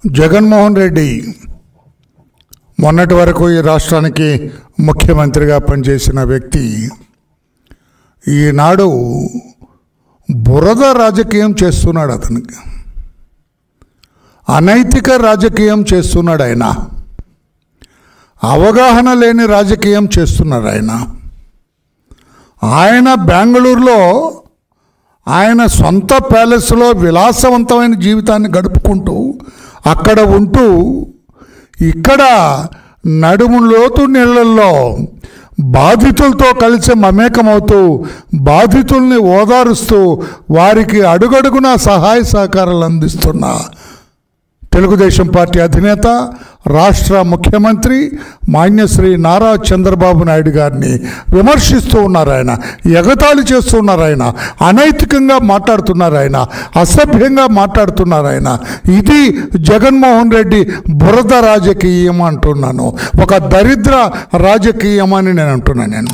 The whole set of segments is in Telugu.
జగన్మోహన్ రెడ్డి మొన్నటి వరకు ఈ రాష్ట్రానికి ముఖ్యమంత్రిగా పనిచేసిన వ్యక్తి ఈనాడు బురద రాజకీయం చేస్తున్నాడు. అతనికి అనైతిక రాజకీయం చేస్తున్నాడు. అవగాహన లేని రాజకీయం చేస్తున్నారు. ఆయన బెంగళూరులో ఆయన సొంత ప్యాలెస్లో విలాసవంతమైన జీవితాన్ని గడుపుకుంటూ అక్కడ ఉంటూ ఇక్కడ నడుము లోతు నీళ్ళల్లో బాధితులతో కలిసి మమేకమవుతూ బాధితుల్ని ఓదారుస్తూ వారికి అడుగడుగున సహాయ సహకారాలు అందిస్తున్న తెలుగుదేశం పార్టీ అధినేత రాష్ట్ర ముఖ్యమంత్రి మాన్యశ్రీ నారా చంద్రబాబు నాయుడు గారిని విమర్శిస్తూ ఉన్నారు. ఆయన ఎగతాళి చేస్తున్నారు. ఆయన అనైతికంగా మాట్లాడుతున్నారు. ఆయన అసభ్యంగా మాట్లాడుతున్నారు. ఆయన ఇది జగన్మోహన్ రెడ్డి బురద రాజకీయం అంటున్నాను. ఒక దరిద్ర రాజకీయం అని నేను అంటున్నాను.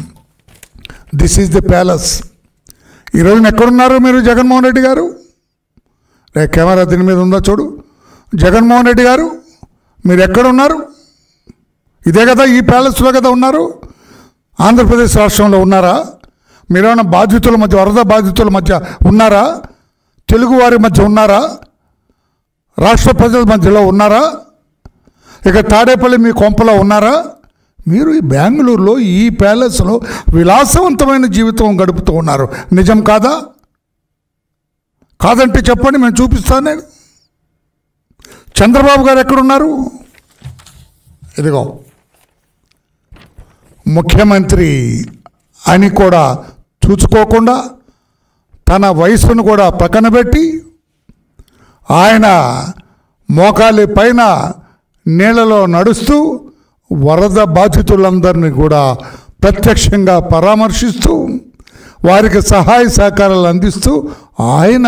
This is the palace. ఈరోజు ఎక్కడున్నారు మీరు జగన్మోహన్ రెడ్డి గారు? కెమెరా దీని మీద ఉందా చూడు. జగన్మోహన్ రెడ్డి గారు మీరు ఎక్కడున్నారు? ఇదే కదా, ఈ ప్యాలెస్లో కదా ఉన్నారు. ఆంధ్రప్రదేశ్ రాష్ట్రంలో ఉన్నారా? మీరేమైనా బాధితుల మధ్య, వరద బాధితుల మధ్య ఉన్నారా? తెలుగువారి మధ్య ఉన్నారా? రాష్ట్ర ప్రజల మధ్యలో ఉన్నారా? ఇక తాడేపల్లి మీ కొంపలో ఉన్నారా? మీరు ఈ బెంగళూరులో ఈ ప్యాలెస్లో విలాసవంతమైన జీవితం గడుపుతూ ఉన్నారు. నిజం కాదా? కాదంటే చెప్పండి, మేము చూపిస్తాను. నేను చంద్రబాబు గారు ఎక్కడున్నారు? ఇదిగో ముఖ్యమంత్రి అని కూడా చూసుకోకుండా తన వయసును కూడా పక్కన పెట్టి ఆయన మోకాలి పైన నీళ్ళలో నడుస్తూ వరద బాధితులందరినీ కూడా ప్రత్యక్షంగా పరామర్శిస్తూ వారికి సహాయ సహకారాలు అందిస్తూ ఆయన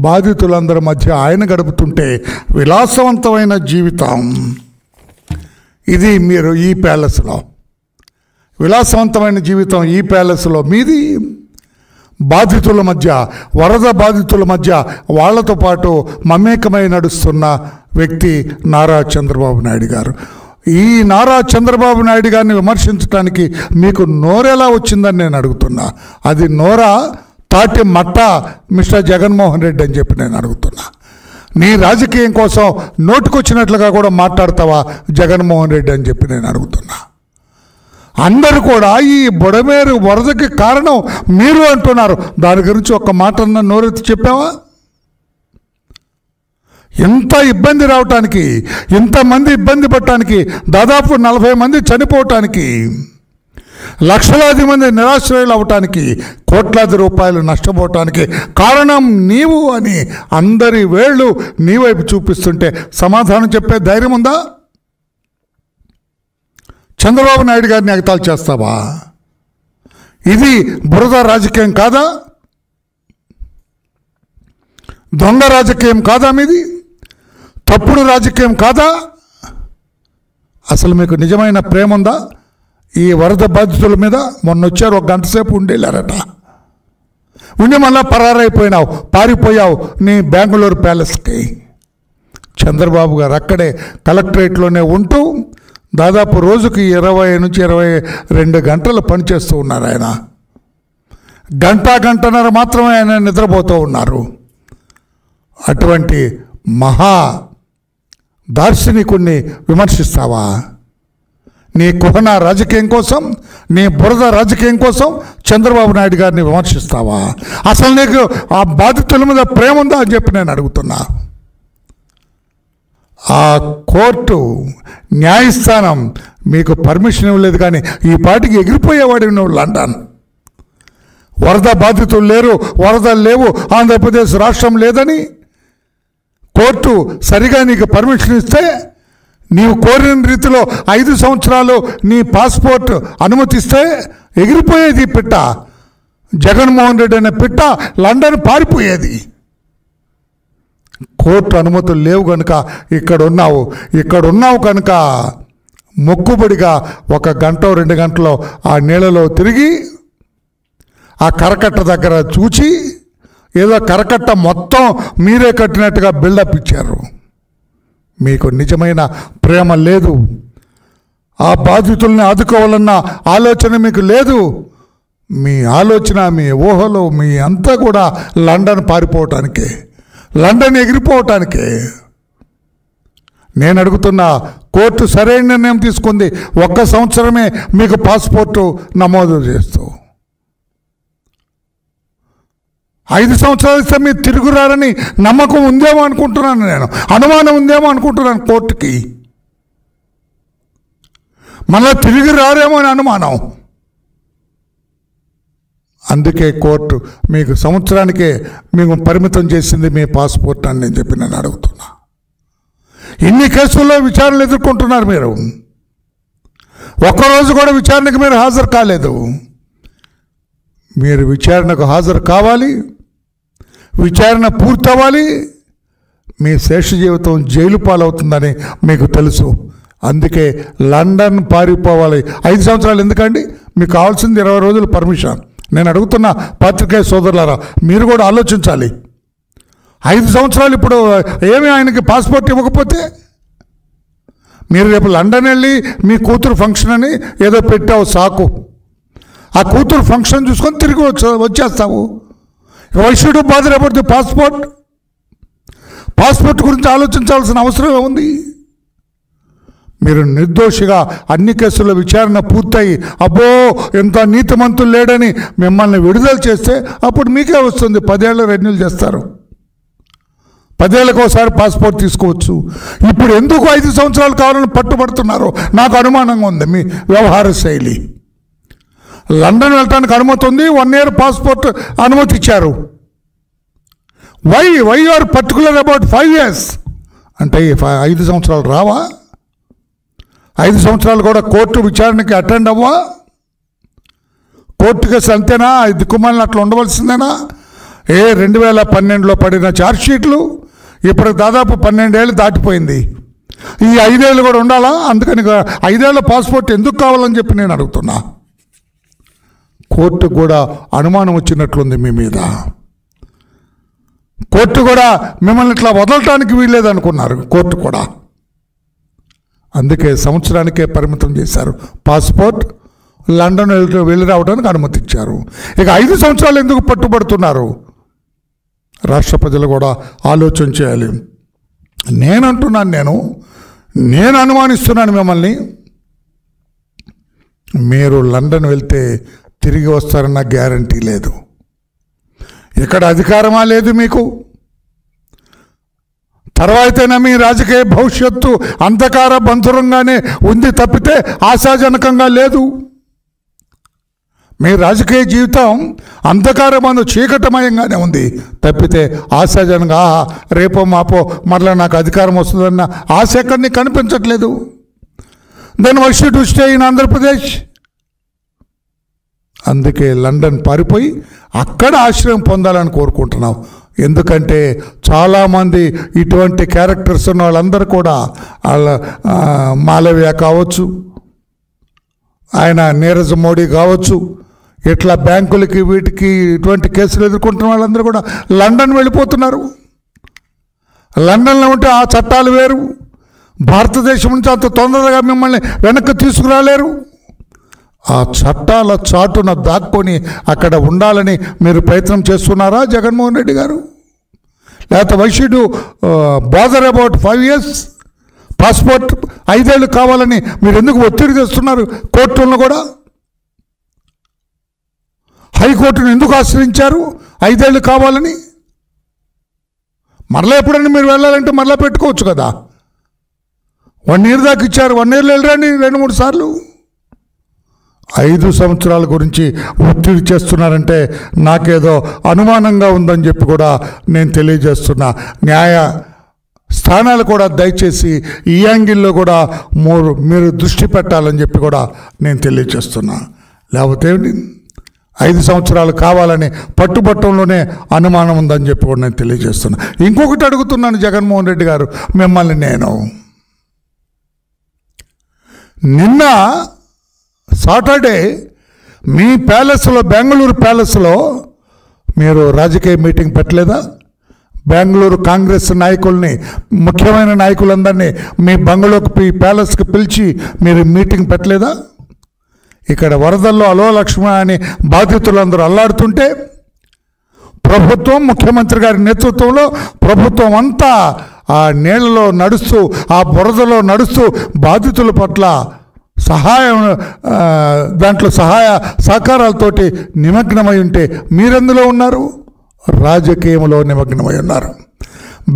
బాధితులందరి మధ్య ఆయన గడుపుతుంటే విలాసవంతమైన జీవితం ఇది. మీరు ఈ ప్యాలెస్లో విలాసవంతమైన జీవితం ఈ ప్యాలెస్లో మీది. బాధితుల మధ్య, వరద బాధితుల మధ్య వాళ్లతో పాటు మమేకమై నడుస్తున్న వ్యక్తి నారా చంద్రబాబు నాయుడు గారు. ఈ నారా చంద్రబాబు నాయుడు గారిని విమర్శించడానికి మీకు నోరెలా వచ్చిందని నేను అడుగుతున్నా. అది నోరా తాటి మట్ట మిస్టర్ జగన్మోహన్ రెడ్డి అని చెప్పి నేను అడుగుతున్నా. నీ రాజకీయం కోసం నోటుకొచ్చినట్లుగా కూడా మాట్లాడతావా జగన్మోహన్ రెడ్డి అని చెప్పి నేను అడుగుతున్నా. అందరూ కూడా ఈ బుడమేరు వరదకి కారణం మీరు అంటున్నారు. దాని గురించి ఒక్క మాట నోరెత్తి చెప్పావా? ఎంత ఇబ్బంది రావటానికి, ఇంతమంది ఇబ్బంది పడటానికి, దాదాపు 40 మంది చనిపోవటానికి, లక్షలాది మంది నిరాశ్రయులు అవటానికి, కోట్లాది రూపాయలు నష్టపోవటానికి కారణం నీవు అని అందరి వేళ్ళు నీ వైపు చూపిస్తుంటే సమాధానం చెప్పే ధైర్యం ఉందా? చంద్రబాబు నాయుడు గారిని ఎగతాళి చేస్తావా? ఇది బురద రాజకీయం కాదా? దొంగ రాజకీయం కాదా మీది? తప్పుడు రాజకీయం కాదా? అసలు మీకు నిజమైన ప్రేమ ఉందా? ఈ వరద బాధితుల మీద మొన్న వచ్చారు, 1 గంట సేపు ఉండేళ్ళారట. ఉండి మళ్ళా పరారైపోయినావు, పారిపోయావు నీ బెంగళూరు ప్యాలెస్కి. చంద్రబాబు గారు అక్కడే కలెక్టరేట్లోనే ఉంటూ దాదాపు రోజుకి 20 నుంచి 22 గంటలు పనిచేస్తూ ఉన్నారు. ఆయన గంటన్నర మాత్రమే ఆయన నిద్రపోతూ ఉన్నారు. అటువంటి మహా దార్శనికుణ్ణి విమర్శిస్తావా? నీ కుహన రాజకీయం కోసం, నీ బురద రాజకీయం కోసం చంద్రబాబు నాయుడు గారిని విమర్శిస్తావా? అసలు నీకు ఆ బాధితుల మీద ప్రేమ ఉందా అని చెప్పి నేను అడుగుతున్నా. ఆ కోర్టు న్యాయస్థానం మీకు పర్మిషన్ ఇవ్వలేదు. కానీ ఈ పాటికి ఎగిరిపోయేవాడి నువ్వు లండన్. వరద బాధితులు లేరు, వరదలు లేవు, ఆంధ్రప్రదేశ్ రాష్ట్రం లేదని కోర్టు సరిగా నీకు పర్మిషన్ ఇస్తే నీవు కోరిన రీతిలో 5 సంవత్సరాలు నీ పాస్పోర్ట్ అనుమతిస్తే ఎగిరిపోయేది పిట్ట. జగన్మోహన్ రెడ్డి అనే పిట్ట లండన్ పారిపోయేది. కోర్టు అనుమతులు లేవు కనుక ఇక్కడున్నావు కనుక మొక్కుబడిగా 1 గంట 2 గంటలో ఆ నీళ్ళలో తిరిగి ఆ కరకట్ట దగ్గర చూచి ఏదో కరకట్ట మొత్తం మీరే కట్టినట్టుగా బిల్డప్ ఇచ్చారు. మీకు నిజమైన ప్రేమ లేదు. ఆ బాధితుల్ని ఆదుకోవాలన్న ఆలోచన మీకు లేదు. మీ ఆలోచన, మీ ఊహలు, మీ అంతా కూడా లండన్ పారిపోవటానికే, లండన్ ఎగిరిపోవటానికే. నేను అడుగుతున్నా, కోర్టు సరైన నిర్ణయం తీసుకుంది. 1 సంవత్సరమే మీకు పాస్పోర్టు నమోదు చేస్తూ, 5 సంవత్సరాలు ఇస్తే మీరు తిరుగురారని నమ్మకం ఉందేమో అనుకుంటున్నాను, నేను అనుమానం ఉందేమో అనుకుంటున్నాను కోర్టుకి. మళ్ళా తిరిగి రారేమో అని అనుమానం. అందుకే కోర్టు మీకు సంవత్సరానికే మీకు పరిమితం చేసింది మీ పాస్పోర్ట్ అని నేను చెప్పి నేను అడుగుతున్నా. ఇన్ని కేసుల్లో విచారణలు ఎదుర్కొంటున్నారు మీరు. ఒక్కరోజు కూడా విచారణకు మీరు హాజరు కాలేదు. మీరు విచారణకు హాజరు కావాలి, విచారణ పూర్తవ్వాలి. మీ శేష జీవితం జైలు పాలవుతుందని మీకు తెలుసు. అందుకే లండన్ పారిపోవాలి. 5 సంవత్సరాలు ఎందుకండి? మీకు కావాల్సింది 20 రోజులు పర్మిషన్. నేను అడుగుతున్న పాత్రికేయ సోదరులారా, మీరు కూడా ఆలోచించాలి. 5 సంవత్సరాలు ఇప్పుడు ఏమి ఆయనకి పాస్పోర్ట్ ఇవ్వకపోతే, మీరు రేపు లండన్ వెళ్ళి మీ కూతురు ఫంక్షన్ అని ఏదో పెట్టావు సాకు, ఆ కూతురు ఫంక్షన్ చూసుకొని తిరిగి వచ్చేస్తావు. Why should bother about the passport? Passport గురించి ఆలోచించాల్సిన అవసరం ఏముంది? మీరు నిర్దోషిగా అన్ని కేసుల్లో విచారణ పూర్తయి అబ్బో ఎంత నీతిమంతులు లేడని మిమ్మల్ని విడుదల చేస్తే అప్పుడు మీకే వస్తుంది. 10 ఏళ్ళు రెన్యూల్ చేస్తారు, 10 ఏళ్ళకి ఒకసారి పాస్పోర్ట్ తీసుకోవచ్చు. ఇప్పుడు ఎందుకు 5 సంవత్సరాలు కావాలని పట్టుబడుతున్నారో నాకు అనుమానంగా ఉంది మీ వ్యవహార శైలి. లండన్ వెళ్ళటానికి అనుమతి ఉంది, 1 ఇయర్ పాస్పోర్ట్ అనుమతి ఇచ్చారు. Why you are particular about 5 years అంటే 5 సంవత్సరాలు రావా? 5 సంవత్సరాలు కూడా కోర్టు విచారణకి అటెండ్ అవ్వా? కోర్టు కేసు అంతేనా? దిక్కుమాలిన అట్లా ఉండవలసిందేనా? 2012లో పడిన ఛార్జ్షీట్లు ఇప్పుడు దాదాపు 12 ఏళ్ళు దాటిపోయింది. ఈ 5 ఏళ్ళు కూడా ఉండాలా? అందుకని 5 ఏళ్ళ పాస్పోర్ట్ ఎందుకు కావాలని చెప్పి నేను అడుగుతున్నా. కోర్టు కూడా అనుమానం వచ్చినట్లుంది మీ మీద. కోర్టు కూడా మిమ్మల్ని ఇట్లా వదలటానికి వీల్లేదనుకున్నారు కోర్టు కూడా. అందుకే సంవత్సరానికే పరిమితం చేశారు పాస్పోర్ట్. లండన్ వెళ్ళి రావడానికి అనుమతి ఇచ్చారు. ఇక 5 సంవత్సరాలు ఎందుకు పట్టుబడుతున్నారు? రాష్ట్ర ప్రజలు కూడా ఆలోచన చేయాలి. నేను అనుమానిస్తున్నాను మిమ్మల్ని. మీరు లండన్ వెళ్తే తిరిగి వస్తారన్న గ్యారంటీ లేదు. ఇక్కడ అధికారమా లేదు మీకు. తర్వాతైనా మీ రాజకీయ భవిష్యత్తు అంధకార బంధురంగానే ఉంది తప్పితే ఆశాజనకంగా లేదు. మీ రాజకీయ జీవితం అంధకారమైన చీకటమయంగానే ఉంది తప్పితే ఆశాజనంగా రేపో మాపో మరలా నాకు అధికారం వస్తుందన్న ఆశ ఎక్కడిని కనిపించట్లేదు. Then why should you stay in Andhra Pradesh? అందుకే లండన్ పారిపోయి అక్కడ ఆశ్రయం పొందాలని కోరుకుంటున్నాం. ఎందుకంటే చాలామంది ఇటువంటి క్యారెక్టర్స్ ఉన్న వాళ్ళందరూ కూడా వాళ్ళ మాలవ్య కావచ్చు, ఆయన నీరజ్ మోడీ కావచ్చు, ఇట్లా బ్యాంకులకి వీటికి ఇటువంటి కేసులు ఎదుర్కొంటున్న వాళ్ళందరూ కూడా లండన్ వెళ్ళిపోతున్నారు. లండన్లో ఉంటే ఆ చట్టాలు వేరు. భారతదేశం నుంచి అంత తొందరగా మిమ్మల్ని వెనక్కి తీసుకురాలేరు. ఆ చట్టాల చాటున దాక్కొని అక్కడ ఉండాలని మీరు ప్రయత్నం చేస్తున్నారా జగన్మోహన్ రెడ్డి గారు? లేకపోతే why should you bother about 5 years? Passport 5 ఏళ్ళు కావాలని మీరు ఎందుకు ఒత్తిడి తెస్తున్నారు? కోర్టులను కూడా, హైకోర్టును ఎందుకు ఆశ్రయించారు 5 ఏళ్ళు కావాలని? మరలా ఎప్పుడైనా మీరు వెళ్ళాలంటే మరలా పెట్టుకోవచ్చు కదా. 1 year దాకా ఇచ్చారు, 1 yearలో వెళ్ళరండి 2-3 సార్లు. 5 సంవత్సరాల గురించి ఒత్తిడి చేస్తున్నారంటే నాకేదో అనుమానంగా ఉందని చెప్పి కూడా నేను తెలియజేస్తున్నా. న్యాయ స్థానాలు కూడా దయచేసి ఈ యాంగిల్లో కూడా మీరు దృష్టి పెట్టాలని చెప్పి కూడా నేను తెలియజేస్తున్నా. లేకపోతే 5 సంవత్సరాలు కావాలని పట్టుబట్టంలోనే అనుమానం ఉందని చెప్పి కూడా నేను తెలియజేస్తున్నా. ఇంకొకటి అడుగుతున్నాను జగన్మోహన్ రెడ్డి గారు మిమ్మల్ని. నేను నిన్న సాటర్డే మీ ప్యాలెస్లో, బెంగళూరు ప్యాలెస్లో మీరు రాజకీయ మీటింగ్ పెట్టలేదా? బెంగళూరు కాంగ్రెస్ నాయకుల్ని, ముఖ్యమైన నాయకులందరినీ మీ బంగళూరుకి, ప్యాలెస్కి పిలిచి మీరు మీటింగ్ పెట్టలేదా? ఇక్కడ వరదల్లో అలో లక్ష్మణ అని బాధితులందరూ అల్లాడుతుంటే ప్రభుత్వం, ముఖ్యమంత్రి గారి నేతృత్వంలో ప్రభుత్వం అంతా ఆ నీళ్లలో నడుస్తూ, ఆ బురదలో నడుస్తూ బాధితుల పట్ల దాంట్లో సహాయ సహకారాలతోటి నిమగ్నమై ఉంటే మీరెందులో ఉన్నారు? రాజకీయంలో నిమగ్నమై ఉన్నారు.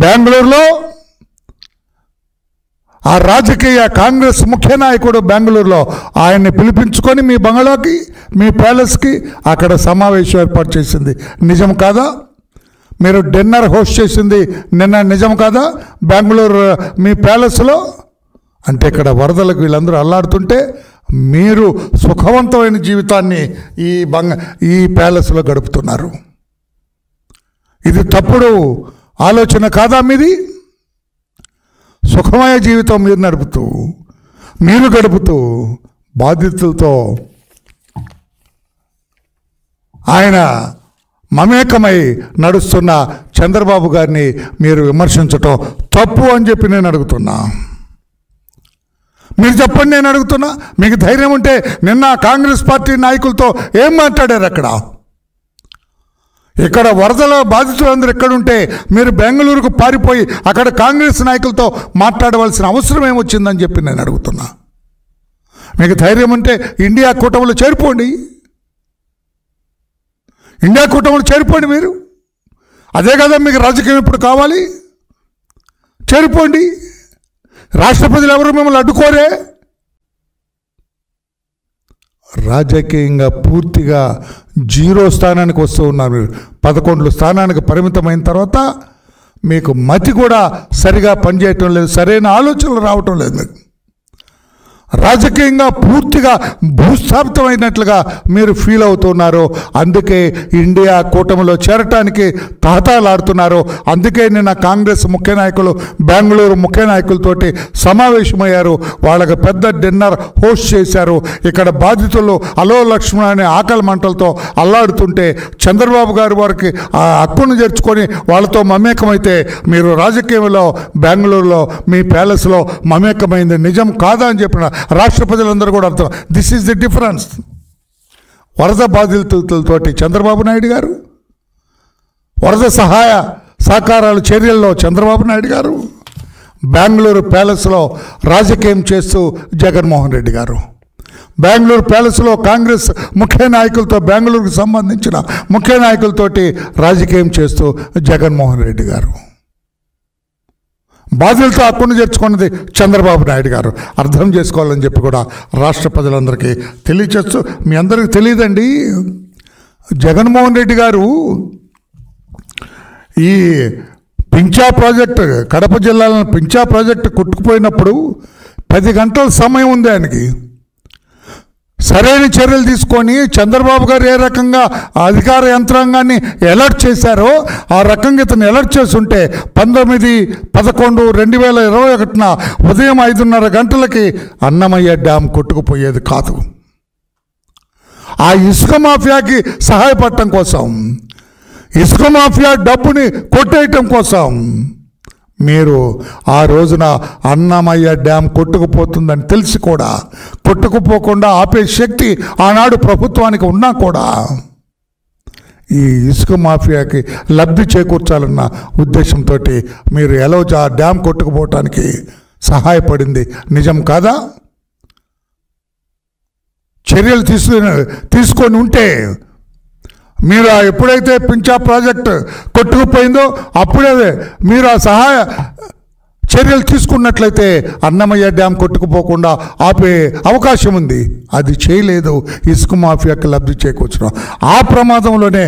బెంగళూరులో ఆ రాజకీయ కాంగ్రెస్ ముఖ్య నాయకుడు బెంగళూరులో ఆయన్ని పిలిపించుకొని మీ బంగళాకి, మీ ప్యాలెస్కి అక్కడ సమావేశం ఏర్పాటు చేసింది నిజం కాదా? మీరు డిన్నర్ హోస్ట్ చేసింది నిన్న నిజం కాదా బెంగళూరు మీ ప్యాలెస్లో? అంటే ఇక్కడ వరదలకు వీళ్ళందరూ అల్లాడుతుంటే మీరు సుఖవంతమైన జీవితాన్ని ఈ ప్యాలెస్లో గడుపుతున్నారు. ఇది తప్పుడు ఆలోచన కాదా మీది? సుఖమయ జీవితం మీరు గడుపుతూ బాధితులతో ఆయన మమేకమై నడుస్తున్న చంద్రబాబు గారిని మీరు విమర్శించటం తప్పు అని చెప్పి నేను అడుగుతున్నా. మీరు చెప్పండి, నేను అడుగుతున్నా. మీకు ధైర్యం ఉంటే నిన్న కాంగ్రెస్ పార్టీ నాయకులతో ఏం మాట్లాడారు? ఇక్కడ వరదల బాధితులందరూ ఎక్కడుంటే మీరు బెంగళూరుకు పారిపోయి అక్కడ కాంగ్రెస్ నాయకులతో మాట్లాడవలసిన అవసరం ఏమొచ్చిందని చెప్పి నేను అడుగుతున్నా. మీకు ధైర్యం ఉంటే ఇండియా కూటమిలో చేరిపోండి, ఇండియా కూటమిలో చేరిపోండి. మీరు అదే కదా మీకు రాజకీయం ఇప్పుడు కావాలి, చేరిపోండి. రాష్ట్ర ప్రజలు ఎవరు మిమ్మల్ని అడ్డుకోరే? రాజకీయంగా పూర్తిగా 0 స్థానానికి వస్తూ ఉన్నారు. మీరు 11 స్థానానికి పరిమితమైన తర్వాత మీకు మతి కూడా సరిగా పనిచేయటం లేదు, సరైన ఆలోచనలు రావటం లేదు. మీకు రాజకీయంగా పూర్తిగా భూస్థాపితమైనట్లుగా మీరు ఫీల్ అవుతున్నారు. అందుకే ఇండియా కూటమిలో చేరటానికి తహతలాడుతున్నారు. అందుకే నిన్న కాంగ్రెస్ ముఖ్య నాయకులు బెంగళూరు ముఖ్య నాయకులతోటి సమావేశమయ్యారు. వాళ్ళకి పెద్ద డిన్నర్ హోస్ట్ చేశారు. ఇక్కడ బాధితులు అలో లక్ష్మణ అనే ఆకలి మంటలతో అల్లాడుతుంటే చంద్రబాబు గారు వారికి ఆ హక్కును చేర్చుకొని వాళ్ళతో మమేకమైతే మీరు రాజకీయంలో బెంగళూరులో మీ ప్యాలెస్లో మమేకమైంది నిజం కాదా అని చెప్పిన రాష్ట్ర ప్రజలందరూ కూడా అర్థం. This is the difference. వరద బాధితులతోటి చంద్రబాబు నాయుడు గారు, వరద సహాయ సహకారాల చర్యల్లో చంద్రబాబు నాయుడు గారు, బెంగళూరు ప్యాలెస్లో రాజకీయం చేస్తూ జగన్మోహన్ రెడ్డి గారు, బెంగళూరు ప్యాలెస్లో కాంగ్రెస్ ముఖ్య నాయకులతో, బెంగళూరుకు సంబంధించిన ముఖ్య నాయకులతోటి రాజకీయం చేస్తూ జగన్మోహన్ రెడ్డి గారు, బాధ్యులతో హక్కును చేర్చుకున్నది చంద్రబాబు నాయుడు గారు. అర్థం చేసుకోవాలని చెప్పి కూడా రాష్ట్ర ప్రజలందరికీ తెలియచేస్తూ, మీ అందరికీ తెలియదండి, జగన్మోహన్ రెడ్డి గారు ఈ పింఛా ప్రాజెక్టు, కడప జిల్లాలో పింఛా ప్రాజెక్టు కొట్టుకుపోయినప్పుడు 10 గంటల సమయం ఉంది ఆయనకి. సరైన చర్యలు తీసుకొని చంద్రబాబు గారు ఏ రకంగా అధికార యంత్రాంగాన్ని అలర్ట్ చేశారో ఆ రకంగా ఇతను అలర్ట్ చేస్తుంటే 19/11/2021 ఉదయం 5:30 గంటలకి అన్నమయ్య డ్యామ్ కొట్టుకుపోయేది కాదు. ఆ ఇసుక మాఫియాకి సహాయపడటం కోసం, ఇసుక మాఫియా డబ్బుని కొట్టేయటం కోసం మీరు ఆ రోజున అన్నమయ్య డ్యామ్ కొట్టుకుపోతుందని తెలిసి కూడా కొట్టుకుపోకుండా ఆపే శక్తి ఆనాడు ప్రభుత్వానికి ఉన్నా కూడా ఈ ఇసుక మాఫియాకి లబ్ధి చేకూర్చాలన్న ఉద్దేశంతో మీరు ఎలా ఆ డ్యామ్ కొట్టుకుపోవటానికి సహాయపడింది నిజం కాదా? చర్యలు తీసుకొని ఉంటే మీరు ఎప్పుడైతే పింఛా ప్రాజెక్ట్ కొట్టుకుపోయిందో అప్పుడే మీరు ఆ సహాయ చర్యలు తీసుకున్నట్లయితే అన్నమయ్య డ్యామ్ కొట్టుకుపోకుండా ఆపే అవకాశం ఉంది. అది చేయలేదు. ఇసుక మాఫియాకి లబ్ధి చేకూర్చడం. ఆ ప్రమాదంలోనే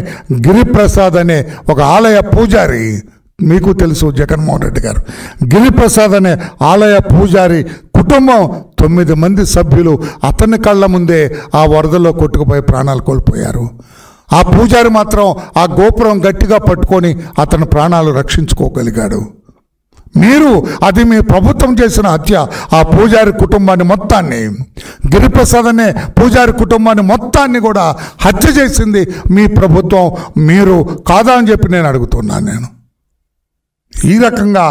గిరిప్రసాద్ అనే ఒక ఆలయ పూజారి, మీకు తెలుసు జగన్మోహన్ రెడ్డి గారు, గిరిప్రసాద్ అనే ఆలయ పూజారి కుటుంబం 9 మంది సభ్యులు అతని కళ్ళ ముందే ఆ వరదలో కొట్టుకుపోయి ప్రాణాలు కోల్పోయారు. ఆ పూజారి మాత్రం ఆ గోపురం గట్టిగా పట్టుకొని అతని ప్రాణాలు రక్షించుకోగలిగాడు. అది మీ ప్రభుత్వం చేసిన హత్య. ఆ పూజారి కుటుంబాన్ని మొత్తాన్ని, గిరిప్రసాద్ అనే పూజారి కుటుంబాన్ని మొత్తాన్ని కూడా హత్య చేసింది మీ ప్రభుత్వం. మీరు కాదా అని చెప్పి నేను అడుగుతున్నాను. ఈ రకంగా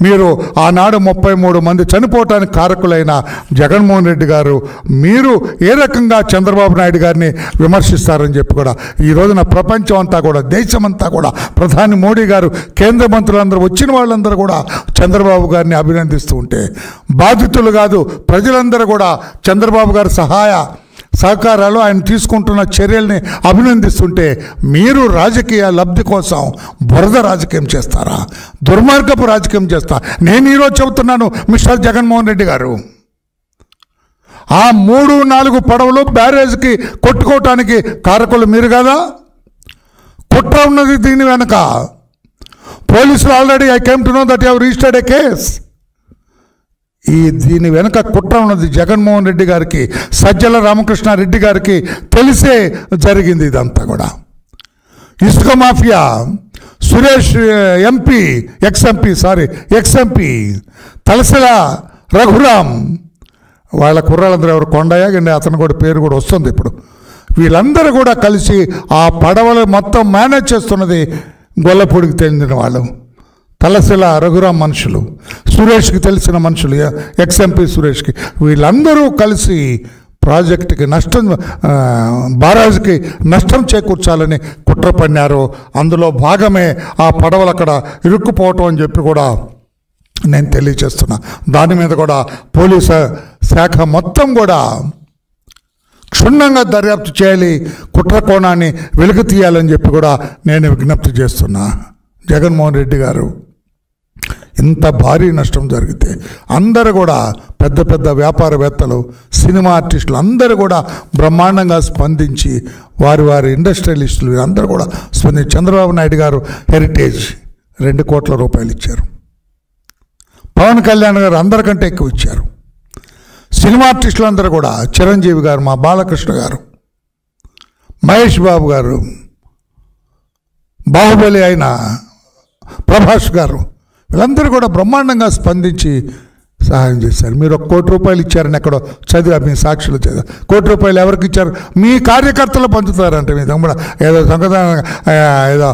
మీరు ఆనాడు 33 మంది చనిపోవటానికి కారకులైన జగన్మోహన్ రెడ్డి గారు మీరు ఏ రకంగా చంద్రబాబు నాయుడు గారిని విమర్శిస్తారని చెప్పి కూడా ఈ రోజున ప్రపంచం అంతా కూడా, దేశమంతా కూడా, ప్రధాని మోడీ గారు, కేంద్ర మంత్రులందరూ, వచ్చిన వాళ్ళందరూ కూడా చంద్రబాబు గారిని అభినందిస్తూ ఉంటే, బాధితులు కాదు ప్రజలందరూ కూడా చంద్రబాబు గారి సహకారాలు, ఆయన తీసుకుంటున్న చర్యల్ని అభినందిస్తుంటే, మీరు రాజకీయ లబ్ధి కోసం బురద రాజకీయం చేస్తారా? దుర్మార్గపు రాజకీయం చేస్తారా? నేను ఈరోజు చెబుతున్నాను మిస్టర్ జగన్మోహన్ రెడ్డి గారు, ఆ 3-4 పడవలు బ్యారేజ్కి కొట్టుకోవటానికి కారకులు మీరు కదా? కుట్ర ఉన్నది దీని వెనక. పోలీసులు already I came to know that you have registered a case. దీని వెనక కుట్ర ఉన్నది జగన్మోహన్ రెడ్డి గారికి, సజ్జల రామకృష్ణారెడ్డి గారికి తెలిసే జరిగింది ఇదంతా కూడా. ఇసుక mafia, Suresh MP, ex-MP Talasila Raghuram, వాళ్ళ కుర్రాళ్ళందరూ ఎవరు, కొండయ్య గండి, అతను కూడా పేరు కూడా వస్తుంది ఇప్పుడు. వీళ్ళందరూ కూడా కలిసి ఆ పడవలు మొత్తం మేనేజ్ చేస్తున్నది గొల్లపూడికి చెందిన వాళ్ళు, తలసిల రఘురాం మనుషులు, సురేష్కి తెలిసిన మనుషులు, ఎక్స్ఎంపీ సురేష్కి. వీళ్ళందరూ కలిసి ప్రాజెక్టుకి బారాజుకి నష్టం చేకూర్చాలని కుట్ర పన్నారు. అందులో భాగమే ఆ పడవలు అక్కడ ఇరుక్కుపోవటం అని చెప్పి కూడా నేను తెలియజేస్తున్నా. దాని మీద కూడా పోలీసు శాఖ మొత్తం కూడా క్షుణ్ణంగా దర్యాప్తు చేయాలి, కుట్ర కోణాన్ని వెలుగు తీయాలని చెప్పి కూడా నేను విజ్ఞప్తి చేస్తున్నా. జగన్మోహన్ రెడ్డి గారు, ఇంత భారీ నష్టం జరిగితే అందరూ కూడా పెద్ద పెద్ద వ్యాపారవేత్తలు, సినిమా ఆర్టిస్టులు అందరూ కూడా బ్రహ్మాండంగా స్పందించి, వారి ఇండస్ట్రియలిస్టులు అందరూ కూడా స్పందించి, చంద్రబాబు నాయుడు గారు హెరిటేజ్ 2 కోట్ల రూపాయలు ఇచ్చారు. పవన్ కళ్యాణ్ గారు అందరికంటే ఎక్కువ ఇచ్చారు. సినిమా ఆర్టిస్టులు అందరూ కూడా, చిరంజీవి గారు, మా బాలకృష్ణ గారు, మహేష్ బాబు గారు, బాహుబలి అయిన ప్రభాస్ గారు, వీళ్ళందరూ కూడా బ్రహ్మాండంగా స్పందించి సహాయం చేశారు. మీరు 1 కోటి రూపాయలు ఇచ్చారని ఎక్కడో చదివా, మీ సాక్షులు చదివా. 1 కోటి రూపాయలు ఎవరికి ఇచ్చారు? మీ కార్యకర్తలు పంచుతారంటే. మీ తమ్ముడు ఏదో ఏదో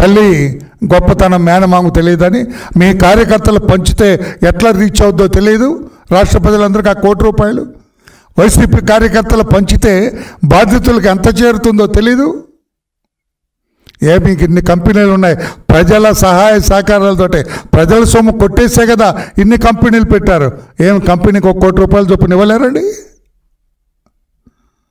తల్లి గొప్పతనం మేనమాము తెలియదని మీ కార్యకర్తలు పంచితే ఎట్లా రీచ్ అవుద్దో తెలియదు రాష్ట్ర ప్రజలందరికీ ఆ 1 కోటి రూపాయలు. వైసీపీ కార్యకర్తలు పంచితే బాధితులకు ఎంత చేరుతుందో తెలీదు. మీకు ఇన్ని కంపెనీలు ఉన్నాయి, ప్రజల సహాయ సహకారాలతోటే, ప్రజల సొమ్ము కొట్టేసే కదా ఇన్ని కంపెనీలు పెట్టారు. కంపెనీకి 1 కోటి రూపాయలు చొప్పున ఇవ్వలేరండి?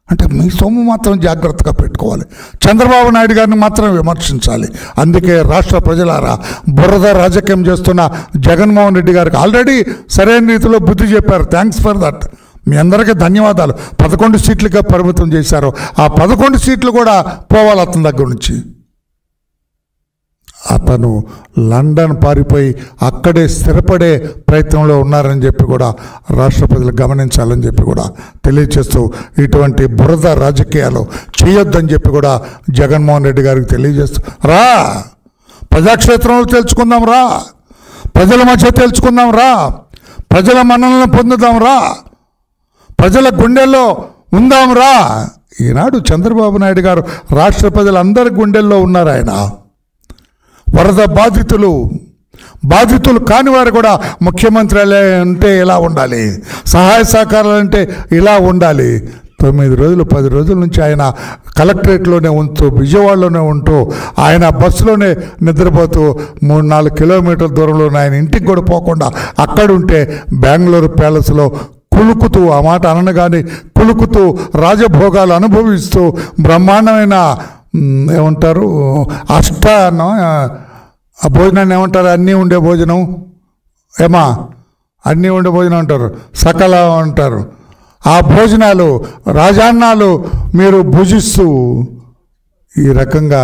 అంటే మీ సొమ్ము మాత్రం జాగ్రత్తగా పెట్టుకోవాలి. చంద్రబాబు నాయుడు గారిని మాత్రం విమర్శించాలి. అందుకే రాష్ట్ర ప్రజలారా, బురద రాజకీయం చేస్తున్న జగన్మోహన్ రెడ్డి గారికి ఆల్రెడీ సరైన రీతిలో బుద్ధి చెప్పారు. Thanks for that. మీ అందరికీ ధన్యవాదాలు. 11 సీట్లుగా పరిమితం చేశారు. ఆ 11 సీట్లు కూడా పోవాలి అతని దగ్గర నుంచి. అతను లండన్ పారిపోయి అక్కడే స్థిరపడే ప్రయత్నంలో ఉన్నారని చెప్పి కూడా రాష్ట్ర ప్రజలు గమనించాలని చెప్పి కూడా తెలియజేస్తూ, ఇటువంటి బురద రాజకీయాలు చేయొద్దని చెప్పి కూడా జగన్మోహన్ రెడ్డి గారికి తెలియజేస్తూ, ప్రజాక్షేత్రంలో తెలుసుకుందాం రా, ప్రజల మధ్య తెలుసుకుందాం రా, ప్రజల మన్ననలను పొందుదాం రా, ప్రజల గుండెల్లో ఉందాం రా. ఈనాడు చంద్రబాబు నాయుడు గారు రాష్ట్ర ప్రజలందరి గుండెల్లో ఉన్నారు. ఆయన వరద బాధితులు కాని వారు కూడా ముఖ్యమంత్రి అంటే ఇలా ఉండాలి, సహాయ సహకారాలు అంటే ఇలా ఉండాలి. 9 రోజులు 10 రోజుల నుంచి ఆయన కలెక్టరేట్లోనే ఉంటూ, విజయవాడలోనే ఉంటూ, ఆయన బస్సులోనే నిద్రపోతూ, 3-4 కిలోమీటర్ల దూరంలో ఆయన ఇంటికి కూడా పోకుండా అక్కడుంటే బెంగళూరు ప్యాలెస్లో కులుకుతూ, ఆ మాట అనగానే కులుకుతూ, రాజభోగాలు అనుభవిస్తూ, బ్రహ్మాండమైన ఏమంటారు ఆ భోజనాన్ని ఏమంటారు, అన్నీ ఉండే భోజనం, అన్నీ ఉండే భోజనం అంటారు, సకల అంటారు. ఆ భోజనాలు, రాజాన్నాలు మీరు భుజిస్తూ ఈ రకంగా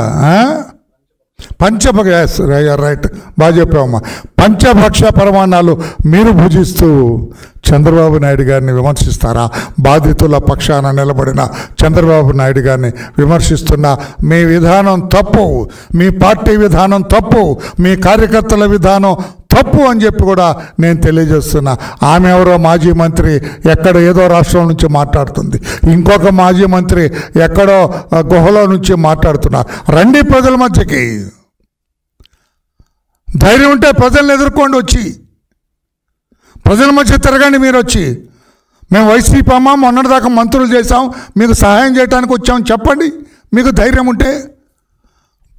రైట్, బాగా చెప్పావమ్మా, పంచభక్ష పరమాణాలు మీరు భుజిస్తూ చంద్రబాబు నాయుడు గారిని విమర్శిస్తారా? బాధితుల పక్షాన నిలబడిన చంద్రబాబు నాయుడు గారిని విమర్శిస్తున్న మీ విధానం తప్పు, మీ పార్టీ విధానం తప్పు, మీ కార్యకర్తల విధానం తప్పు అని చెప్పి కూడా నేను తెలియజేస్తున్నా. ఆమె ఎవరో మాజీ మంత్రి ఎక్కడ ఏదో రాష్ట్రం నుంచి మాట్లాడుతుంది, ఇంకొక మాజీ మంత్రి ఎక్కడో గుహలో నుంచి మాట్లాడుతున్నారు. రండి ప్రజల మధ్యకి, ధైర్యం ఉంటే ప్రజలను ఎదుర్కోండి, వచ్చి ప్రజల మధ్య తిరగండి. మీరు వచ్చి మేము వైసీపీ అమ్మ మొన్నటిదాకా మంత్రులు చేశాం, మీకు సహాయం చేయడానికి వచ్చాం చెప్పండి. మీకు ధైర్యం ఉంటే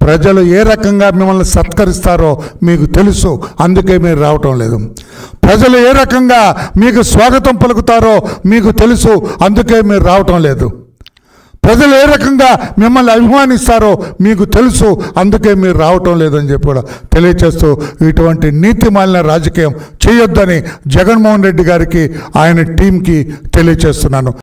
ప్రజలు ఏ రకంగా మిమ్మల్ని సత్కరిస్తారో మీకు తెలుసు, అందుకే మీరు రావటం లేదు. ప్రజలు ఏ రకంగా మీకు స్వాగతం పలుకుతారో మీకు తెలుసు, అందుకే మీరు రావటం లేదు. ప్రజలు ఏ రకంగా మిమ్మల్ని అభిమానిస్తారో మీకు తెలుసు, అందుకే మీరు రావటం లేదని చెప్పి కూడా తెలియచేస్తూ ఇటువంటి నీతిమాలిన రాజకీయం చేయొద్దని జగన్మోహన్ రెడ్డి గారికి ఆయన టీంకి తెలియచేస్తున్నాను.